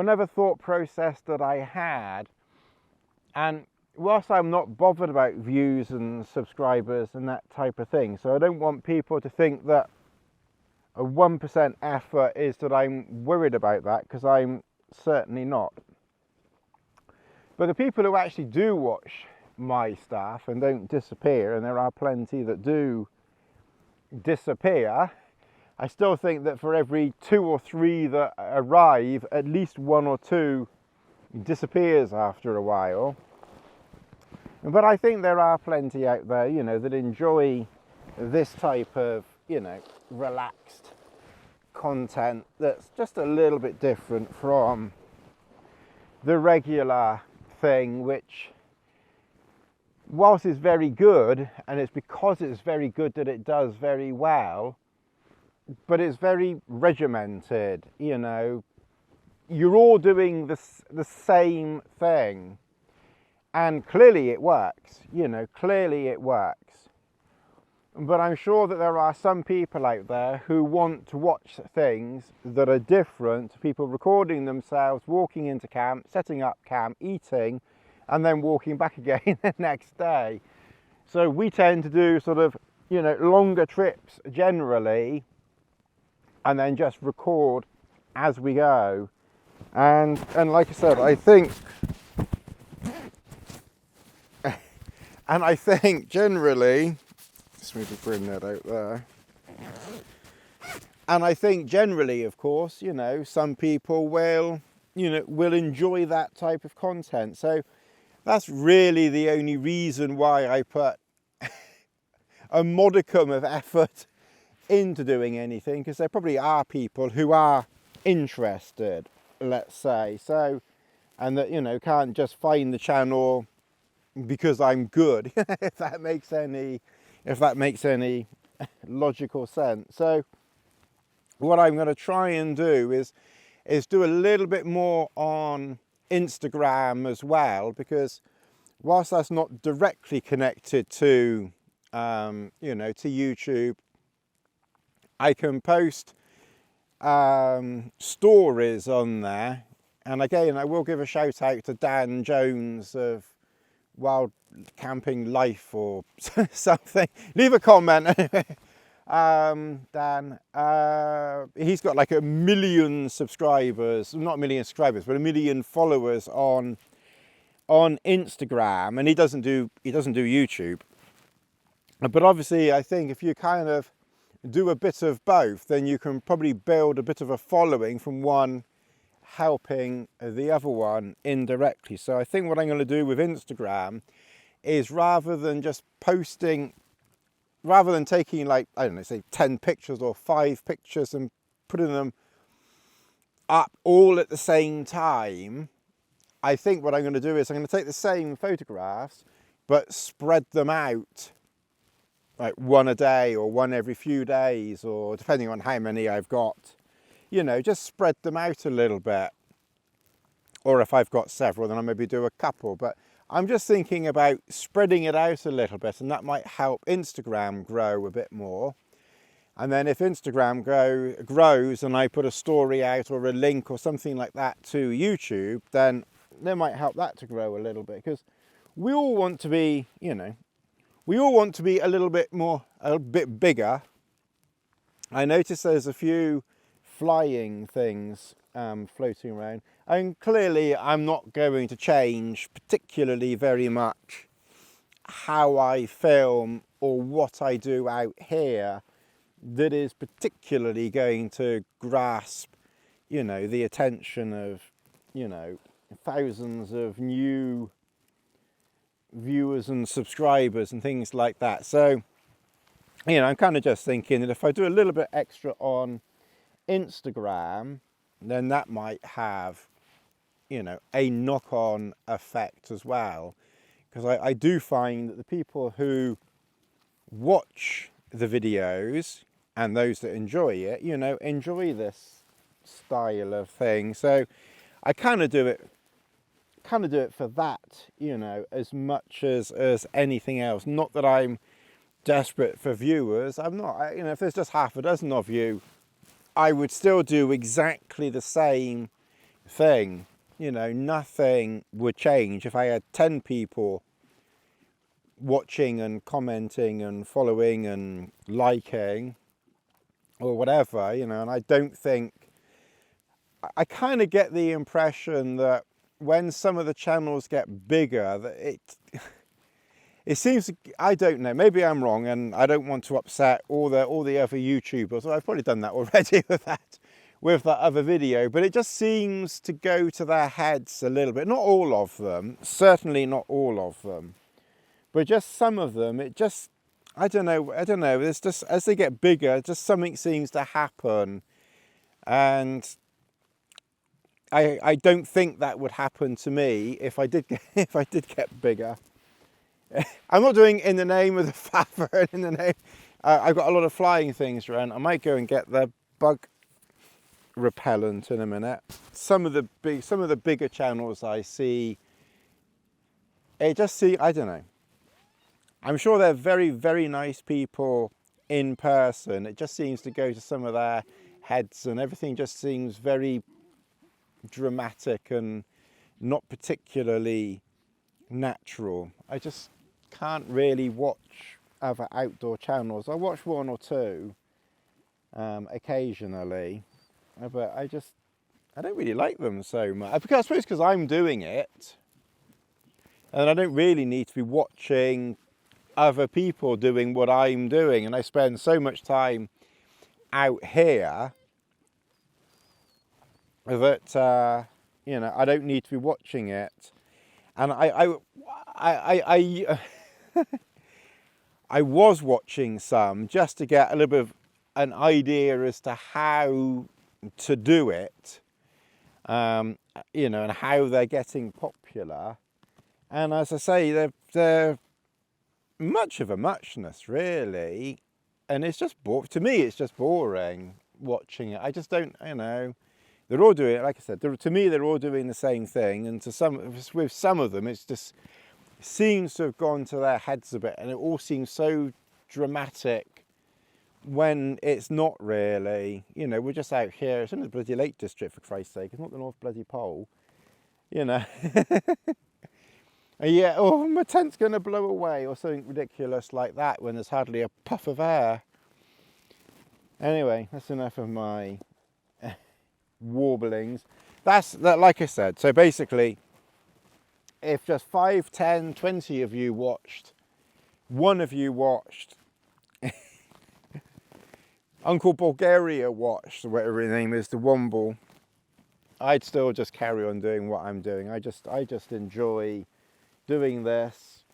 another thought process that I had. And whilst I'm not bothered about views and subscribers and that type of thing, so I don't want people to think that a 1% effort is that I'm worried about that, because I'm certainly not. But the people who actually do watch my stuff and don't disappear, and there are plenty that do disappear, I still think that for every 2 or 3 that arrive, at least 1 or 2 disappears after a while. But I think there are plenty out there, you know, that enjoy this type of, you know, relaxed content that's just a little bit different from the regular thing, which, whilst is very good, and it's because it's very good that it does very well, but it's very regimented, you know. You're all doing the same thing, and clearly it works, you know, clearly it works. But I'm sure that there are some people out there who want to watch things that are different, people recording themselves, walking into camp, setting up camp, eating, and then walking back again the next day. So we tend to do sort of, you know, longer trips generally, and then just record as we go. And like I said, I think generally, let's maybe bring that out there. And I think generally, of course, you know, some people will enjoy that type of content. So that's really the only reason why I put a modicum of effort into doing anything, because there probably are people who are interested, let's say, so, and that, you know, can't just find the channel because I'm good, if that makes any logical sense. So what I'm going to try and do is do a little bit more on Instagram as well, because whilst that's not directly connected to you know, to YouTube, I can post stories on there. And again, I will give a shout out to Dan Jones of Wild Camping Life or something. Leave a comment. Dan, he's got like 1 million subscribers, not 1 million subscribers, but 1 million followers on Instagram, and he doesn't do YouTube. But obviously, I think if you kind of do a bit of both, then you can probably build a bit of a following from one helping the other one indirectly. So I think what I'm going to do with Instagram is, rather than taking, like, I don't know, say 10 pictures or 5 pictures and putting them up all at the same time, I think what I'm going to do is I'm going to take the same photographs but spread them out, like one a day or one every few days, or depending on how many I've got, you know, just spread them out a little bit. Or if I've got several, then I'll maybe do a couple. But I'm just thinking about spreading it out a little bit, and that might help Instagram grow a bit more. And then if Instagram grows and I put a story out or a link or something like that to YouTube, then they might help that to grow a little bit, because we all want to be, you know, we all want to be a little bit bigger. I noticed there's a few flying things floating around, and clearly I'm not going to change particularly very much how I film or what I do out here that is particularly going to grasp, you know, the attention of, you know, thousands of new viewers and subscribers and things like that. So, you know, I'm kind of just thinking that if I do a little bit extra on Instagram, then that might have, you know, a knock-on effect as well. Because I do find that the people who watch the videos and those that enjoy it, you know, enjoy this style of thing. So I kind of do it for that, you know, as much as anything else. Not that I'm desperate for viewers. I'm not. You know, if there's just half a dozen of you, I would still do exactly the same thing. You know, nothing would change if I had 10 people watching and commenting and following and liking or whatever, you know. And I don't think, I kind of get the impression that when some of the channels get bigger, that it seems, I don't know, maybe I'm wrong, and I don't want to upset all the other YouTubers. Well, I've probably done that already with that other video, but it just seems to go to their heads a little bit. Not all of them, certainly not all of them, but just some of them. It just, I don't know. There's just, as they get bigger, just something seems to happen, and I don't think that would happen to me if I did get bigger. I'm not doing in the name of the father and in the name. I've got a lot of flying things around. I might go and get the bug repellent in a minute. Some of the bigger channels I see, I don't know. I'm sure they're very, very nice people in person. It just seems to go to some of their heads, and everything just seems very dramatic and not particularly natural. I just can't really watch other outdoor channels. I watch one or two occasionally, but I don't really like them so much. Because I suppose because I'm doing it, and I don't really need to be watching other people doing what I'm doing, and I spend so much time out here that you know, I don't need to be watching it. And I was watching some just to get a little bit of an idea as to how to do it, you know, and how they're getting popular. And as I say, they're much of a muchness, really. And it's just to me, it's just boring watching it. I just don't, you know. They're all doing it, like I said, to me they're all doing the same thing, and with some of them it seems to have gone to their heads a bit, and it all seems so dramatic when it's not really. You know, we're just out here, it's in the bloody Lake District, for Christ's sake, it's not the North bloody Pole, you know. Yeah, oh, my tent's going to blow away, or something ridiculous like that when there's hardly a puff of air. Anyway, that's enough of my warblings. That's like I said, so basically if just 5, 10, 20 of you watched, one of you watched, Uncle Bulgaria watched, or whatever his name is, the Womble, I'd still just carry on doing what I'm doing. I just enjoy doing this.